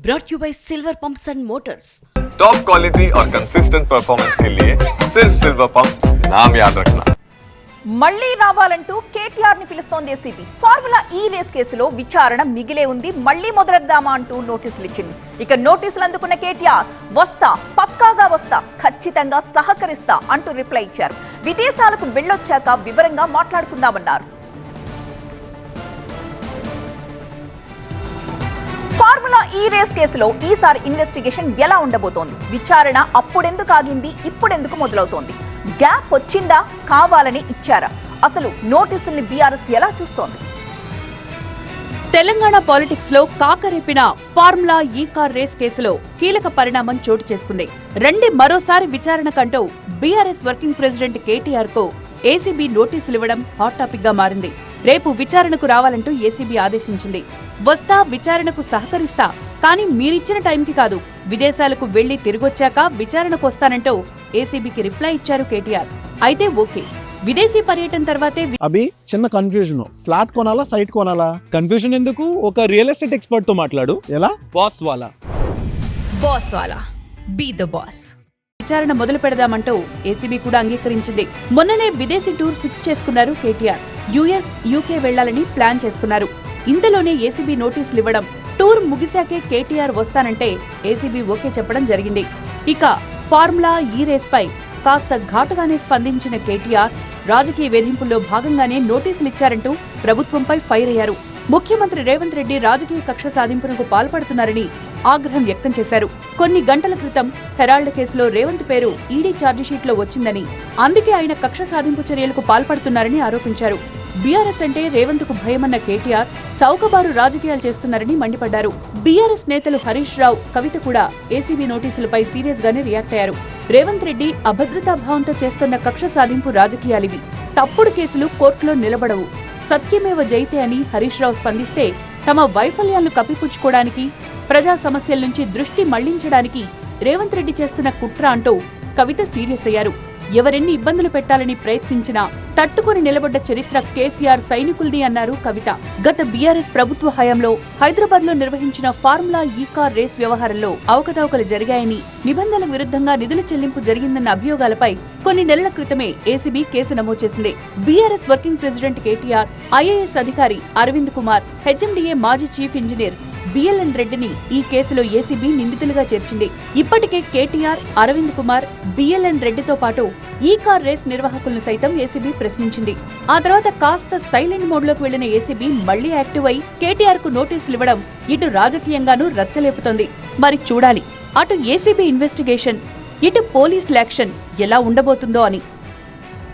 brought you by Silver Pumps and Motors. Top quality और consistent performance के लिए सिर्फ सिल्वर पंप्स नाम याद रखना. మళ్లీ రావాలంటూ కేటీఆర్ ని పిలుస్తోంది ఏసీబీ. ఫార్ములా ఈ రేస్ కేసులో విచారణ మిగిలే ఉంది. మళ్లీ మొదలెద్దామా అంటూ నోటీసులు ఇచ్చింది. ఇక నోటీసులు అందుకున్న కేటీఆర్ వస్తా, పక్కాగా వస్తా, ఖచ్చితంగా సహకరిస్తా అంటూ రిప్లై ఇచ్చారు. విదేశాలకు వెళ్ళొచ్చాక వివరంగా మాట్లాడుకుందామన్నారు. ఫార్ములా ఈ రేస్ కేసులో ఈసారి ఇన్వెస్టిగేషన్ ఎలా ఉండబోతోంది? విచారణ అప్పుడెందుకు ఆగింది, ఇప్పుడెందుకు మొదలవుతోంది? గ్యాప్ వచ్చిందా, కావాలని ఇచ్చారా? అసలు నోటీసుల్ని బీఆర్ఎస్ ఎలా చూస్తోంది? తెలంగాణ పాలిటిక్స్ లో కాకరేపిన ఫార్ములా ఈ కార్ రేస్ కేసులో కీలక పరిణామం చోటు చేసుకుంది. మరోసారి విచారణ కంటూ బీఆర్ఎస్ వర్కింగ్ ప్రెసిడెంట్ కేటీఆర్ కు ఏసీబీ నోటీసులు ఇవ్వడం హాట్ టాపిక్ గా మారింది. రేపు విచారణకు రావాలంటూ ఏసీబీ ఆదేశించింది. వస్తా, విచారణకు సహకరిస్తా, కానీ మీరిచ్చిన టైంకి కాదు, విదేశాలకు వెళ్లి తిరిగొచ్చాక విచారణకు వస్తానంటూ ఏసీబీకి రిప్లై ఇచ్చారు కేటీఆర్. అయితే ఓకే, విదేశీ పర్యటన తర్వాతే అభి చిన్న కన్ఫ్యూజన్, ఫ్లాట్ కొనాలా సైట్ కొనాలా? కన్ఫ్యూజన్ ఎందుకు, ఒక రియల్ ఎస్టేట్ ఎక్స్పర్ట్ తో మాట్లాడు. ఎలా? బాస్ వాలా బీ ద బాస్. విచారణ మొదలు పెడదామంటూ ఏసీబీ కూడా అంగీకరించింది. మొన్ననే విదేశీ టూర్ ఫిక్స్ చేసుకున్నారు కేటీఆర్. యుఎస్, యూకే వెళ్లాలని ప్లాన్ చేసుకున్నారు. ఇంతలోనే ఏసీబీ నోటీసులు ఇవ్వడం, టూర్ ముగిశాకే కేటీఆర్ వస్తానంటే ఏసీబీ ఓకే చెప్పడం జరిగింది. ఇక ఫార్ములా ఈ రేస్ పై కాస్త ఘాటుగానే స్పందించిన కేటీఆర్ రాజకీయ వేధింపుల్లో భాగంగానే నోటీసులు ఇచ్చారంటూ ప్రభుత్వంపై ఫైర్ అయ్యారు. ముఖ్యమంత్రి రేవంత్ రెడ్డి రాజకీయ కక్ష సాధింపునకు పాల్పడుతున్నారని ఆగ్రహం వ్యక్తం చేశారు. కొన్ని గంటల క్రితం హెరాల్డ్ కేసులో రేవంత్ పేరు ఈడీ ఛార్జిషీట్ లో వచ్చిందని, అందుకే ఆయన కక్ష సాధింపు చర్యలకు పాల్పడుతున్నారని ఆరోపించారు. బీఆర్ఎస్ అంటే రేవంత్ కు భయమన్న కేటీఆర్ చౌకబారు రాజకీయాలు చేస్తున్నారని మండిపడ్డారు. బీఆర్ఎస్ నేతలు హరీష్ రావు, కవిత కూడా ఏసీబీ నోటీసులపై సీరియస్ గానే రియాక్ట్ అయ్యారు. రేవంత్ రెడ్డి అభద్రతాభావంతో చేస్తున్న కక్ష సాధింపు రాజకీయాలివి, తప్పుడు కేసులు కోర్టులో నిలబడవు, సత్యమేవ జైతే అని హరీష్ రావు స్పందిస్తే తమ వైఫల్యాలను కప్పిపుచ్చుకోవడానికి, ప్రజా సమస్యల నుంచి దృష్టి మళ్లించడానికి రేవంత్ రెడ్డి చేస్తున్న కుట్ర అంటూ కవిత సీరియస్ అయ్యారు. ఎవరెన్ని ఇబ్బందులు పెట్టాలని ప్రయత్నించినా తట్టుకుని నిలబడ్డ చరిత్ర కేసీఆర్ సైనికుల్ది అన్నారు కవిత. గత బీఆర్ఎస్ ప్రభుత్వ హయాంలో హైదరాబాద్ లో నిర్వహించిన ఫార్ములా ఈ కార్ రేస్ వ్యవహారంలో అవకతవకలు జరిగాయని, నిబంధనల విరుద్ధంగా నిధుల చెల్లింపు జరిగిందన్న అభియోగాలపై కొన్ని నెలల క్రితమే ఏసీబీ కేసు నమోదు చేసింది. BRS working president KTR, IAS అధికారి అరవింద్ కుమార్, హెచ్ఎండిఏ మాజీ చీఫ్ ఇంజనీర్ బిఎల్ఎన్ రెడ్డిని ఈ కేసులో ఏసీబీ నిందితులుగా చేర్చింది. ఇప్పటికే కేటీఆర్, అరవింద్ కుమార్, బిఎల్ఎన్ రెడ్డితో పాటు ఈ కార్ రేస్ నిర్వాహకులను సైతం ఏసీబీ ప్రశ్నించింది. ఆ తర్వాత కాస్త సైలెంట్ మోడ్ లోకి వెళ్లిన ఏసీబీ మళ్లీ యాక్టివ్ అయి కేటీఆర్ కు నోటీసులు ఇవ్వడం ఇటు రాజకీయంగానూ రచ్చలేపుతోంది. మరి చూడాలి, అటు ఏసీబీ ఇన్వెస్టిగేషన్, ఇటు పోలీసుల యాక్షన్ ఎలా ఉండబోతుందో అని.